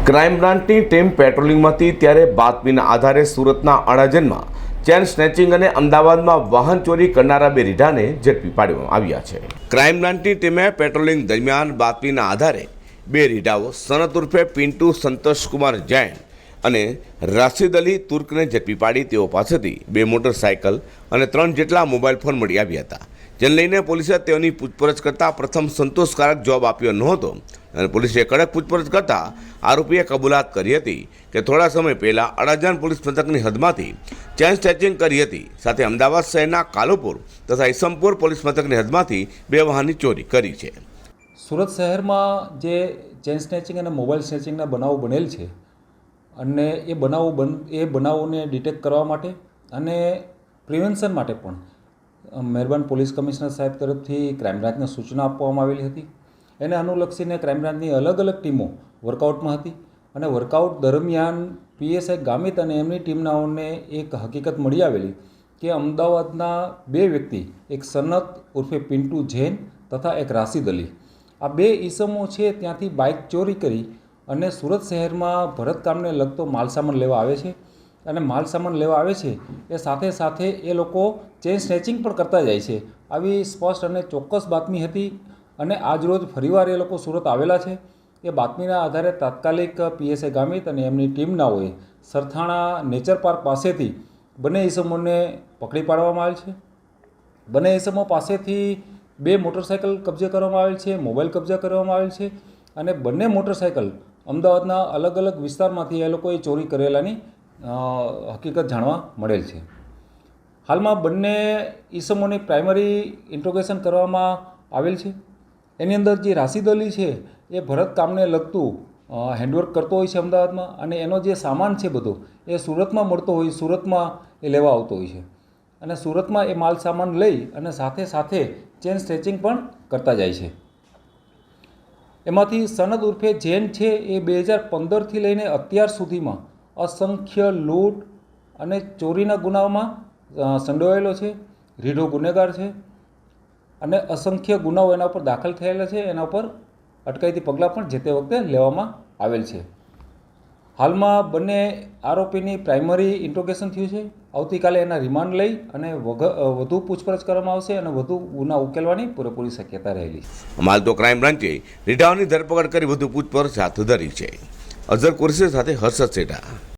Crime બ્રાન્ચની team પેટ્રોલિંગમાંથી ત્યારે બાતમીના આધારે સુરતના અડાજણમાં ચેન સ્નેચિંગ અને અમદાવાદમાં વાહન ચોરી કરનારા બે રીઢાને ઝડપી પાડવામાં આવ્યા છે। ક્રાઇમ બ્રાન્ચની ટીમે પેટ્રોલિંગ દરમિયાન બાતમીના આધારે બે રીઢાઓ સનત ઉર્ફે પિન્ટુ સંતોષકુમાર જૈન અને રાશિદ અલી તુર્કને ઝડપી પાડી તેઓ પાસેથી બે મોટરસાયકલ અને 3 જેટલા મોબાઈલ ફોન મળી આવ્યા હતા, જેને લઈને પોલીસે તેઓની પૂછપરછ કરતા પ્રથમ સંતોષકારક જવાબ આપ્યો નહોતો અને પોલીસે કડક પૂછપરછ કરતા આરોપીએ કબૂલાત કરી હતી કે થોડા સમય પહેલાં અડાજણ પોલીસ મથકની હદમાંથી ચેન સ્નેચિંગ કરી હતી, સાથે અમદાવાદ શહેરના કાલુપુર તથા ઈસમપુર પોલીસ મથકની હદમાંથી બે વાહનની ચોરી કરી છે। સુરત શહેરમાં જે ચેન સ્નેચિંગ અને મોબાઈલ સ્નેચિંગના બનાવો બનેલ છે અને એ બનાવોને ડિટેક્ટ કરવા માટે અને પ્રિવેન્શન માટે પણ મહેરબાન પોલીસ કમિશનર સાહેબ તરફથી ક્રાઇમ બ્રાન્ચને સૂચના આપવામાં આવેલી હતી। એને અનુલક્ષીને ક્રાઇમ બ્રાન્ચની અલગ અલગ ટીમો વર્કઆઉટમાં હતી અને વર્કઆઉટ દરમિયાન પીએસઆઈ ગામિત અને એમની ટીમનાઓને એક હકીકત મળી આવેલી કે અમદાવાદના બે વ્યક્તિ, એક સનત ઉર્ફે પિન્ટુ જૈન તથા એક રાશિદ અલી, આ બે ઈસમો છે ત્યાંથી બાઇક ચોરી કરી અને સુરત શહેરમાં ભરતકામને લગતો માલસામાન લેવા આવે છે અને માલસામાન લેવા આવે છે એ સાથે સાથે એ લોકો ચેન સ્નેચિંગ પણ કરતા જાય છે। આવી સ્પષ્ટ અને ચોક્કસ બાતમી હતી અને આજરોજ ફરીવાર એ લોકો સુરત આવેલા છે। એ બાતમીના આધારે તાત્કાલિક પીએસઆઈ ગામિત અને એમની ટીમનાઓએ સરથાણા નેચર પાર્ક પાસેથી બંને ઈસમોને પકડી પાડવામાં આવેલ છે। બંને ઈસમો પાસેથી બે મોટરસાયકલ કબજે કરવામાં આવેલ છે, મોબાઈલ કબજા કરવામાં આવેલ છે અને બંને મોટરસાયકલ અમદાવાદના અલગ અલગ વિસ્તારમાંથી એ લોકોએ ચોરી કરેલાની હકીકત જાણવા મળેલ છે। હાલમાં બંને ઈસમોની પ્રાઇમરી ઇન્ટ્રોગેશન કરવામાં આવેલ છે। એની અંદર જે રાશિદ અલી છે એ ભરત કામને લગતું હેન્ડવર્ક કરતો હોય છે અમદાવાદમાં અને એનો જે સામાન છે બધો એ સુરતમાં મળતો હોય, સુરતમાં એ લેવા આવતો હોય છે અને સુરતમાં એ માલ સામાન લઈ અને સાથે સાથે ચેન સ્ટ્રેચિંગ પણ કરતા જાય છે। એમાંથી સનદ ઉર્ફે જૈન છે એ 2015થી લઈને અત્યાર સુધીમાં અસંખ્ય લૂંટ અને ચોરીના ગુનાઓમાં સંડોવાયેલો છે, રીઢો ગુનેગાર છે અને અસંખ્ય ગુનાઓ એના ઉપર દાખલ થયેલા છે, એના ઉપર અટકાયતી પગલાં પણ જે તે વખતે લેવામાં આવેલ છે। હાલમાં બંને આરોપીની પ્રાઇમરી ઇન્ટ્રોગેશન થયું છે। આવતીકાલે એના રિમાન્ડ લઈ અને વધુ પૂછપરછ કરવામાં આવશે અને વધુ ગુના ઉકેલવાની પૂરેપૂરી શક્યતા રહેલી છે। હાલ તો ક્રાઇમ બ્રાન્ચે રીઢાઓની ધરપકડ કરી વધુ પૂછપરછ હાથ ધરી છે। અઝર કુરશી સાથે હર્ષદ સેઠા।